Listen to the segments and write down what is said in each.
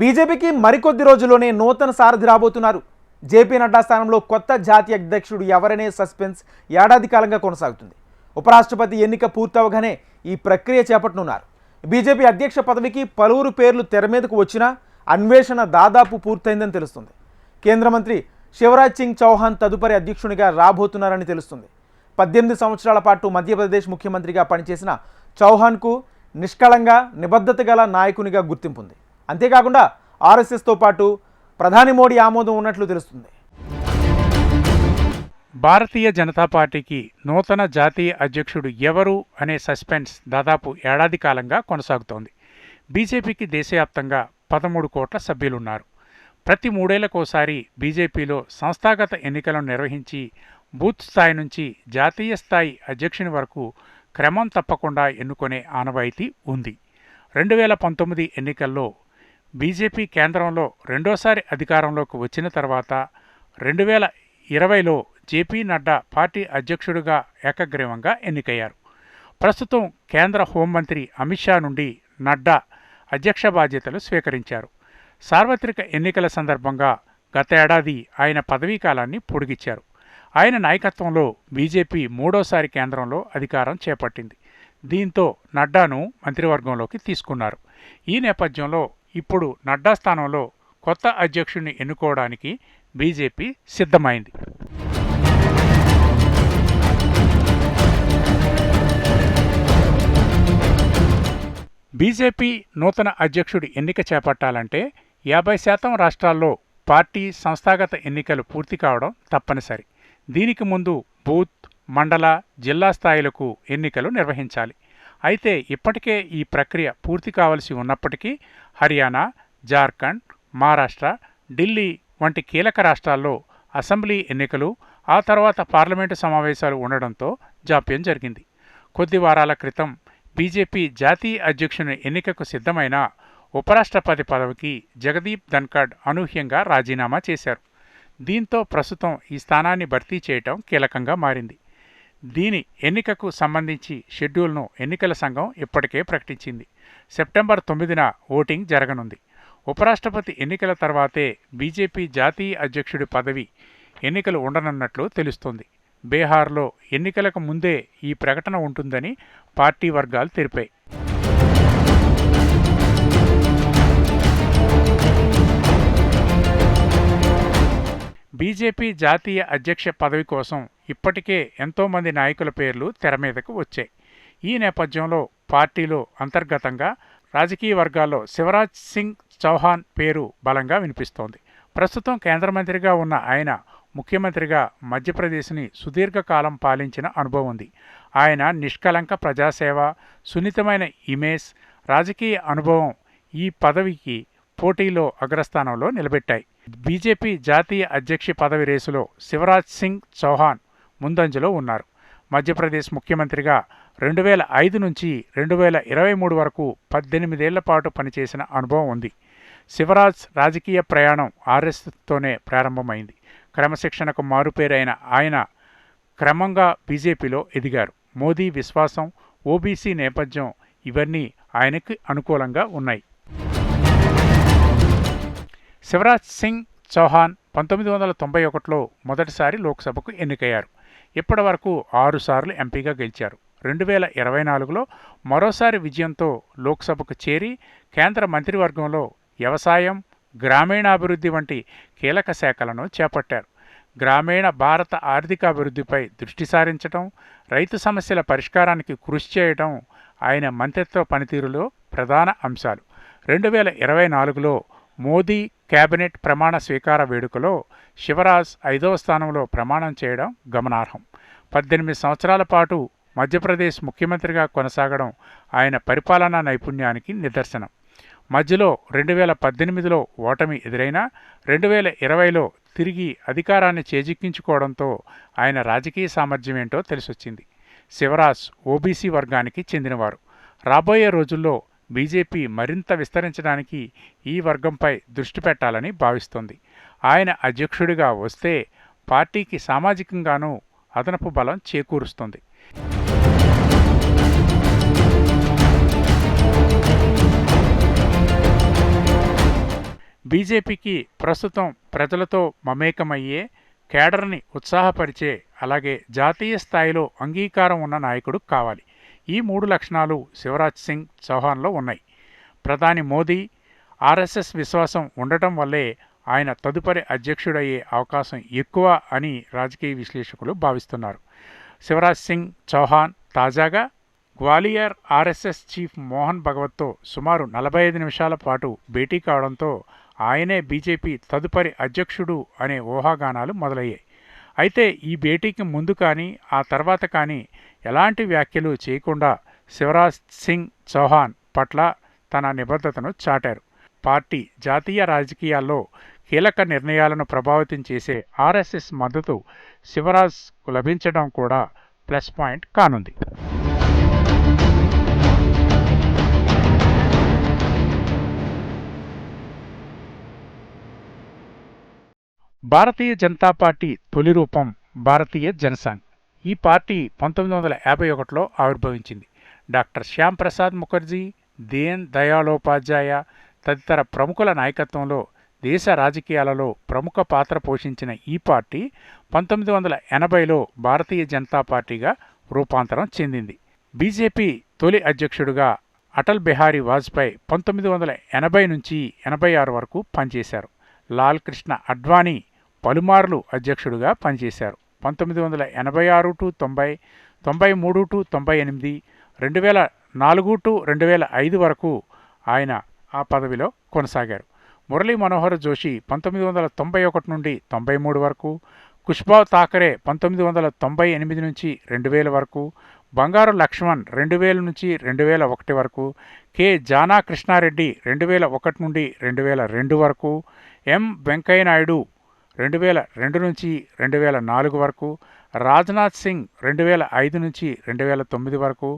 బీజేపీకి మరికొద్ది రోజుల్లోనే నూతన సారథి రాబోతున్నారు. జేపీ నడ్డా స్థానంలో కొత్త జాతీయ అధ్యక్షుడు ఎవరనే సస్పెన్స్ ఏడాది కాలంగా కొనసాగుతుంది. ఉపరాష్ట్రపతి ఎన్నిక పూర్తవగానే ఈ ప్రక్రియ చేపట్టనున్నారు. బీజేపీ అధ్యక్ష పదవికి పలువురు పేర్లు తెర మీదకు వచ్చినా అన్వేషణ దాదాపు పూర్తయిందని తెలుస్తుంది. కేంద్ర మంత్రి శివరాజ్ సింగ్ చౌహాన్ తదుపరి అధ్యక్షునిగా రాబోతున్నారని తెలుస్తుంది. 18 సంవత్సరాల పాటు మధ్యప్రదేశ్ ముఖ్యమంత్రిగా పనిచేసిన చౌహాన్కు నిష్కళంగా నిబద్ధత గల నాయకునిగా గుర్తింపు ఉంది. అంతేకాకుండా ఆర్ఎస్ఎస్తో పాటు ప్రధాని మోడీ ఆమోదం ఉన్నట్లు తెలుస్తుంది. భారతీయ జనతా పార్టీకి నూతన జాతీయ అధ్యక్షుడు ఎవరు అనే సస్పెన్స్ దాదాపు ఏడాది కాలంగా కొనసాగుతోంది. బీజేపీకి దేశవ్యాప్తంగా 13 కోట్ల సభ్యులున్నారు. ప్రతి 3 ఏళ్లకోసారి బీజేపీలో సంస్థాగత ఎన్నికలను నిర్వహించి బూత్ స్థాయి నుంచి జాతీయ స్థాయి అధ్యక్షుని వరకు క్రమం తప్పకుండా ఎన్నుకునే ఆనవాయితీ ఉంది. 2019 ఎన్నికల్లో బీజేపీ కేంద్రంలో రెండోసారి అధికారంలోకి వచ్చిన తర్వాత 2020లో జేపీ నడ్డా పార్టీ అధ్యక్షుడిగా ఏకగ్రీవంగా ఎన్నికయ్యారు. ప్రస్తుతం కేంద్ర హోంమంత్రి అమిత్ షా నుండి నడ్డా అధ్యక్ష బాధ్యతలు స్వీకరించారు. సార్వత్రిక ఎన్నికల సందర్భంగా గత ఏడాది ఆయన పదవీకాలాన్ని పొడిగించారు. ఆయన నాయకత్వంలో బీజేపీ మూడోసారి కేంద్రంలో అధికారం చేపట్టింది. దీంతో నడ్డాను మంత్రివర్గంలోకి తీసుకున్నారు. ఈ నేపథ్యంలో ఇప్పుడు నడ్డా స్థానంలో కొత్త అధ్యక్షుడిని ఎన్నుకోవడానికి బీజేపీ సిద్ధమైంది. బీజేపీ నూతన అధ్యక్షుడి ఎన్నిక చేపట్టాలంటే 50% రాష్ట్రాల్లో పార్టీ సంస్థాగత ఎన్నికలు పూర్తి కావడం తప్పనిసరి. దీనికి ముందు బూత్, మండల, జిల్లా స్థాయిలకు ఎన్నికలు నిర్వహించాలి. అయితే ఇప్పటికే ఈ ప్రక్రియ పూర్తి కావలసి ఉన్నప్పటికీ హర్యానా, జార్ఖండ్, మహారాష్ట్ర, ఢిల్లీ వంటి కీలక రాష్ట్రాల్లో అసెంబ్లీ ఎన్నికలు, ఆ తర్వాత పార్లమెంటు సమావేశాలు ఉండడంతో జాప్యం జరిగింది. కొద్ది వారాల క్రితం బీజేపీ జాతీయ అధ్యక్షుని ఎన్నికకు సిద్ధమైన ఉపరాష్ట్రపతి పదవికి జగదీప్ ధన్ఖడ్ అనూహ్యంగా రాజీనామా చేశారు. దీంతో ప్రస్తుతం ఈ స్థానాన్ని భర్తీ చేయటం కీలకంగా మారింది. దీని ఎన్నికకు సంబంధించి షెడ్యూల్ను ఎన్నికల సంఘం ఇప్పటికే ప్రకటించింది. సెప్టెంబర్ 9న ఓటింగ్ జరగనుంది. ఉపరాష్ట్రపతి ఎన్నికల తర్వాతే బీజేపీ జాతీయ అధ్యక్షుడి పదవి ఎన్నికలు ఉండనున్నట్లు తెలుస్తోంది. బీహార్లో ఎన్నికలకు ముందే ఈ ప్రకటన ఉంటుందని పార్టీ వర్గాలు తెలిపాయి. బీజేపీ జాతీయ అధ్యక్ష పదవి కోసం ఇప్పటికే ఎంతోమంది నాయకుల పేర్లు తెర మీదకు వచ్చాయి. ఈ నేపథ్యంలో పార్టీలో అంతర్గతంగా రాజకీయ వర్గాల్లో శివరాజ్ సింగ్ చౌహాన్ పేరు బలంగా వినిపిస్తోంది. ప్రస్తుతం కేంద్ర మంత్రిగా ఉన్న ఆయన ముఖ్యమంత్రిగా మధ్యప్రదేశ్ని సుదీర్ఘకాలం పాలించిన అనుభవం ఉంది. ఆయన నిష్కలంక ప్రజాసేవ, సున్నితమైన ఇమేజ్, రాజకీయ అనుభవం ఈ పదవికి పోటీలో అగ్రస్థానంలో నిలబెట్టాయి. బీజేపీ జాతీయ అధ్యక్ష పదవి రేసులో శివరాజ్ సింగ్ చౌహాన్ ముందంజలో ఉన్నారు. మధ్యప్రదేశ్ ముఖ్యమంత్రిగా 2005 నుంచి 2023 వరకు 18 ఏళ్ల పాటు పనిచేసిన అనుభవం ఉంది. శివరాజ్ రాజకీయ ప్రయాణం ఆర్ఎస్ఎస్తోనే ప్రారంభమైంది. క్రమశిక్షణకు మారుపేరైన ఆయన క్రమంగా బీజేపీలో ఎదిగారు. మోదీ విశ్వాసం, ఓబీసీ నేపథ్యం ఇవన్నీ ఆయనకి అనుకూలంగా ఉన్నాయి. శివరాజ్ సింగ్ చౌహాన్ 1991లో మొదటిసారి లోక్సభకు ఎన్నికయ్యారు. ఇప్పటి వరకు 6 సార్లు ఎంపీగా గెలిచారు. 2024లో మరోసారి విజయంతో లోక్సభకు చేరి కేంద్ర మంత్రివర్గంలో వ్యవసాయం, గ్రామీణాభివృద్ధి వంటి కీలక శాఖలను చేపట్టారు. గ్రామీణ భారత ఆర్థికాభివృద్ధిపై దృష్టి సారించడం, రైతు సమస్యల పరిష్కారానికి కృషి చేయడం ఆయన మంత్రిత్వ పనితీరులో ప్రధాన అంశాలు. 2024లో మోదీ కేబినెట్ ప్రమాణ స్వీకార వేడుకలో శివరాజ్ 5వ స్థానంలో ప్రమాణం చేయడం గమనార్హం. 18 సంవత్సరాల పాటు మధ్యప్రదేశ్ ముఖ్యమంత్రిగా కొనసాగడం ఆయన పరిపాలనా నైపుణ్యానికి నిదర్శనం. మధ్యలో 2018లో ఓటమి ఎదురైనా 2020లో తిరిగి అధికారాన్ని చేజిక్కించుకోవడంతో ఆయన రాజకీయ సామర్థ్యం ఏంటో తెలిసొచ్చింది. శివరాజ్ ఓబీసీ వర్గానికి చెందినవారు. రాబోయే రోజుల్లో బీజేపీ మరింత విస్తరించడానికి ఈ వర్గంపై దృష్టి పెట్టాలని భావిస్తోంది. ఆయన అధ్యక్షుడిగా వస్తే పార్టీకి సామాజికంగానూ అదనపు బలం చేకూరుస్తుంది. బీజేపీకి ప్రస్తుతం ప్రజలతో మమేకమయ్యే, కేడర్ని ఉత్సాహపరిచే, అలాగే జాతీయ స్థాయిలో అంగీకారం ఉన్న నాయకుడు కావాలి. ఈ 3 లక్షణాలు శివరాజ్ సింగ్ చౌహాన్లో ఉన్నాయి. ప్రధాని మోదీ ఆర్ఎస్ఎస్ విశ్వాసం ఉండటం వల్లే ఆయన తదుపరి అధ్యక్షుడయ్యే అవకాశం ఎక్కువ అని రాజకీయ విశ్లేషకులు భావిస్తున్నారు. శివరాజ్ సింగ్ చౌహాన్ తాజాగా గ్వాలియర్ ఆర్ఎస్ఎస్ చీఫ్ మోహన్ భగవత్తో సుమారు 45 నిమిషాల పాటు భేటీ కావడంతో ఆయనే బీజేపీ తదుపరి అధ్యక్షుడు అనే ఊహాగానాలు మొదలయ్యాయి. అయితే ఈ భేటీకి ముందు కానీ ఆ తర్వాత కానీ ఎలాంటి వ్యాఖ్యలు చేయకుండా శివరాజ్ సింగ్ చౌహాన్ పట్ల తన నిబద్ధతను చాటారు. పార్టీ జాతీయ రాజకీయాల్లో కీలక నిర్ణయాలను ప్రభావితం చేసే ఆర్ఎస్ఎస్ మద్దతు శివరాజ్కు లభించడం కూడా ప్లస్ పాయింట్ కానుంది. భారతీయ జనతా పార్టీ తొలి రూపం భారతీయ జనసంఘ్. ఈ పార్టీ 1951లో ఆవిర్భవించింది. డాక్టర్ శ్యామ్ ప్రసాద్ ముఖర్జీ, దీన్ దయాళోపాధ్యాయ తదితర ప్రముఖుల నాయకత్వంలో దేశ రాజకీయాలలో ప్రముఖ పాత్ర పోషించిన ఈ పార్టీ 1980లో భారతీయ జనతా పార్టీగా రూపాంతరం చెందింది. బీజేపీ తొలి అధ్యక్షుడిగా అటల్ బిహారీ వాజ్పేయి 1980 నుంచి 86 వరకు పనిచేశారు. లాల్ కృష్ణ అడ్వాణీ పలుమార్లు అధ్యక్షుడిగా పనిచేశారు. 1986 టు 90, 93 టు 98, 2004 టు 2005 వరకు ఆయన ఆ పదవిలో కొనసాగారు. మురళీ మనోహర్ జోషి 1991 నుండి 93 వరకు, కుష్బావ్ థాకరే 1998 నుంచి 2000 వరకు, బంగారు లక్ష్మణ్ 2000 నుంచి 2001 వరకు, కె జానా కృష్ణారెడ్డి 2001 నుండి 2002 వరకు, ఎం వెంకయ్యనాయుడు 2002 నుంచి 2004 వరకు, రాజ్నాథ్ సింగ్ 2005 నుంచి 2009 వరకు,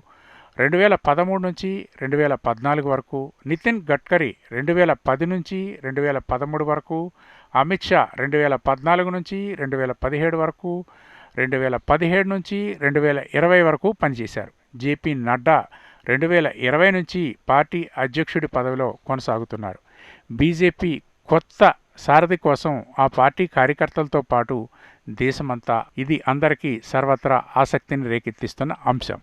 2013 నుంచి 2014 వరకు, నితిన్ గడ్కరీ 2010 నుంచి 2013 వరకు, అమిత్ షా 2014 నుంచి 2017 వరకు, 2017 నుంచి 2020 వరకు పనిచేశారు. జేపీ నడ్డా 2020 నుంచి పార్టీ అధ్యక్షుడి పదవిలో కొనసాగుతున్నారు. బీజేపీ కొత్త సారథి కోసం ఆ పార్టీ కార్యకర్తలతో పాటు దేశమంతా ఇది అందరికీ సర్వత్రా ఆసక్తిని రేకెత్తిస్తున్న అంశం.